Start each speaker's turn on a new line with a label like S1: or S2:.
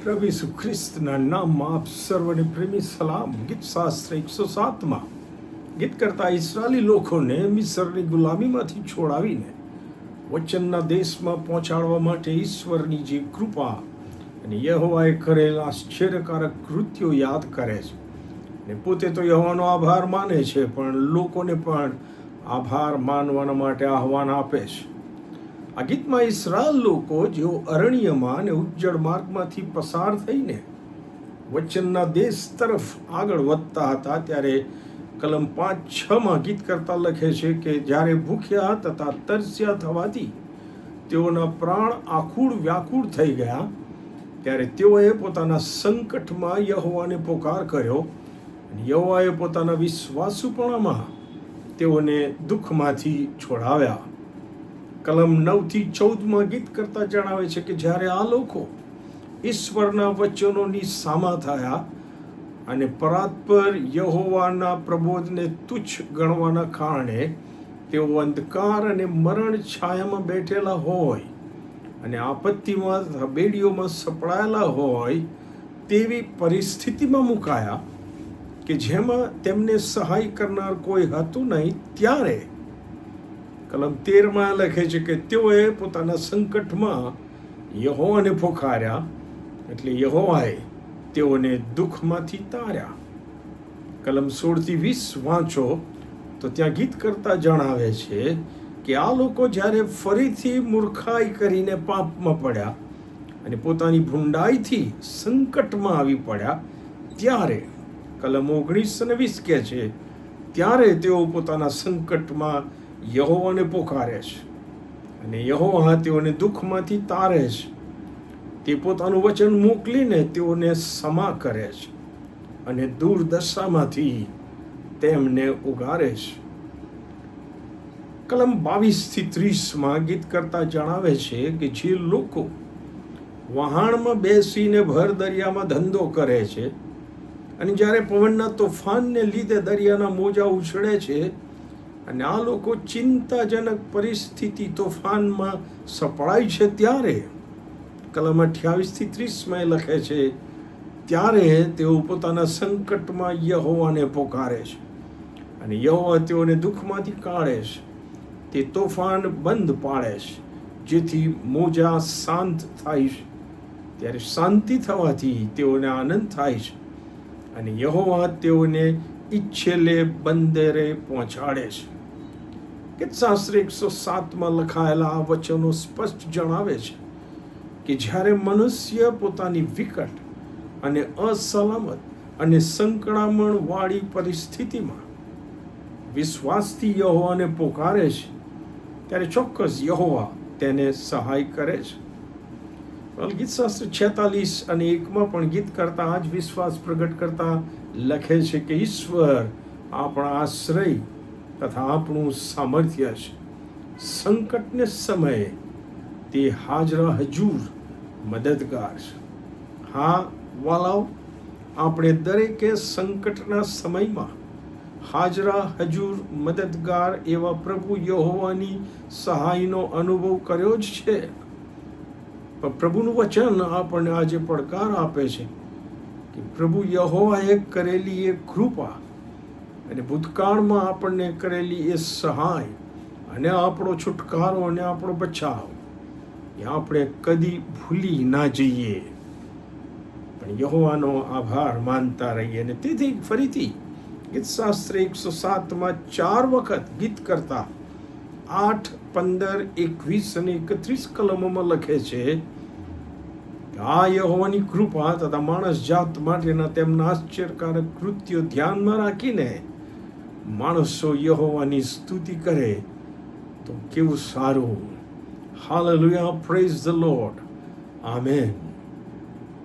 S1: પ્રભુ ઈસુ ખ્રિસ્તના નામમાં આપ સર્વને પ્રેમી સલામ. ગીત શાસ્ત્ર 107માં ગીત કરતા ઇસરાયેલી લોકોને મિસરની ગુલામીમાંથી છોડાવીને વચનના દેશમાં પહોંચાડવા માટે ઈશ્વરની જે કૃપા અને યહોવાએ કરેલ આશ્ચર્યકારક કૃત્યો યાદ કરે છે અને પોતે તો યહોવાનો આભાર માને છે, પણ લોકોને પણ આભાર માનવાના માટે આહવાન આપે છે. આ ગીતમાં ઇસરાયેલ લોકો જેઓ અરણ્યમાં અને ઉજ્જડ માર્ગમાંથી પસાર થઈને વચનના દેશ તરફ આગળ વધતા હતા, ત્યારે કલમ 5:6 ગીત કરતા લખે છે કે જ્યારે ભૂખ્યા તથા તરસ્યા થવાથી તેઓના પ્રાણ આકુળ વ્યાકુળ થઈ ગયા, ત્યારે તેઓએ પોતાના સંકટમાં યહોવાને પોકાર કર્યો અને યહોવાએ પોતાના વિશ્વાસુપણામાં તેઓને દુઃખમાંથી છોડાવ્યા. કલમ 9-14 ગીત કરતા જણાવે છે કે જ્યારે આ લોકો ઈશ્વરના વચનોની સામા થયા અને પરાત્પર યહોવાના પ્રબોધને તુચ્છ ગણવાના કારણે તેઓ અંધકાર અને મરણ છાયામાં બેઠેલા હોય અને આપત્તિમાં બેડીઓમાં સપડાયેલા હોય તેવી પરિસ્થિતિમાં મુકાયા કે જેમાં તેમને સહાય કરનાર કોઈ હતું નહીં, ત્યારે કલમ 13 લખે છે કે તેઓએ પોતાના સંકટમાં યહોવાને પોકાર્યા, એટલે યહોવાએ તેઓને દુઃખમાંથી તાર્યા. કલમ 16-20 વાંચો તો ત્યાં ગીત કરતા જણાવે છે કે આ લોકો જ્યારે ફરીથી મૂર્ખાઈ કરીને પાપમાં પડ્યા અને પોતાની ભૂંડાઈથી સંકટમાં આવી પડ્યા, ત્યારે કલમ 19 અને 20 કહે છે ત્યારે તેઓ પોતાના સંકટમાં યહોવાને પોકારે છે અને યહોવા તેઓને દુઃખમાંથી તારે છે. તે પોતાનું વચન મોકલીને તેઓને ક્ષમા કરે છે અને દુર્દશામાંથી તેમને ઉગારે છે. કલમ 22-30 ગીત કરતા જણાવે છે કે જે લોકો વહાણમાં બેસીને ભર દરિયામાં ધંધો કરે છે અને જ્યારે પવનના તોફાનને લીધે દરિયાના મોજા ઉછળે છે અને આ લોકો ચિંતાજનક પરિસ્થિતિ તોફાનમાં સપડાય છે, ત્યારે કલમ 28-30 લખે છે ત્યારે તેઓ પોતાના સંકટમાં યહોવાને પોકારે છે અને યહોવા તેઓને દુઃખમાંથી કાઢે છે. તે તોફાન બંધ પાડે છે જેથી મોજા શાંત થાય છે, ત્યારે શાંતિ થવાથી તેઓને આનંદ થાય છે અને યહોવા તેઓને ઈચ્છેલે બંદરે પહોંચાડે છે. ગીતશાસ્ત્ર 107 લખાયેલા આ વચનો સ્પષ્ટ જણાવે છે કે જ્યારે મનુષ્ય પોતાની વિકટ અને અસલામત અને સંકળામણ વાળી પરિસ્થિતિમાં વિશ્વાસથી યહોવાને પોકારે છે, ત્યારે ચોક્કસ યહોવા તેને સહાય કરે છે. ગીતશાસ્ત્ર 46 અને 1 પણ ગીત કરતા આ જ વિશ્વાસ પ્રગટ કરતા લખે છે કે ઈશ્વર આપણા આશ્રય તથા આપણું સામર્થ્ય છે. સંકટને સમયે તે હાજરા હજૂર મદદગાર છે. હા વાલાઓ, આપણે દરેકે સંકટના સમયમાં હાજરા હજૂર મદદગાર એવા પ્રભુ યહોવાની સહાયનો અનુભવ કર્યો જ છે. પણ પ્રભુનું વચન આપણને આજે પડકાર આપે છે કે પ્રભુ યહોવાએ કરેલી એ કૃપા અને ભૂતકાળમાં આપણને કરેલી એ સહાય અને આપણો છુટકારો અને આપણો બચાવ એ આપણે કદી ભૂલી ના જઈએ, પણ યહોવાનો આભાર માનતા રહીએ. અને તેથી ફરીથી ગીતશાસ્ત્ર 107 4 વખત ગીત કરતા 8, 15, 21 અને 31 કલમોમાં લખે છે આ યહોવાની કૃપા તથા માણસ જાત માટેના તેમના આશ્ચર્યકારક કૃત્યો ધ્યાનમાં રાખીને માણસો યહોવાની સ્તુતિ કરે તો કેવું સારું. Hallelujah, praise the lord, amen.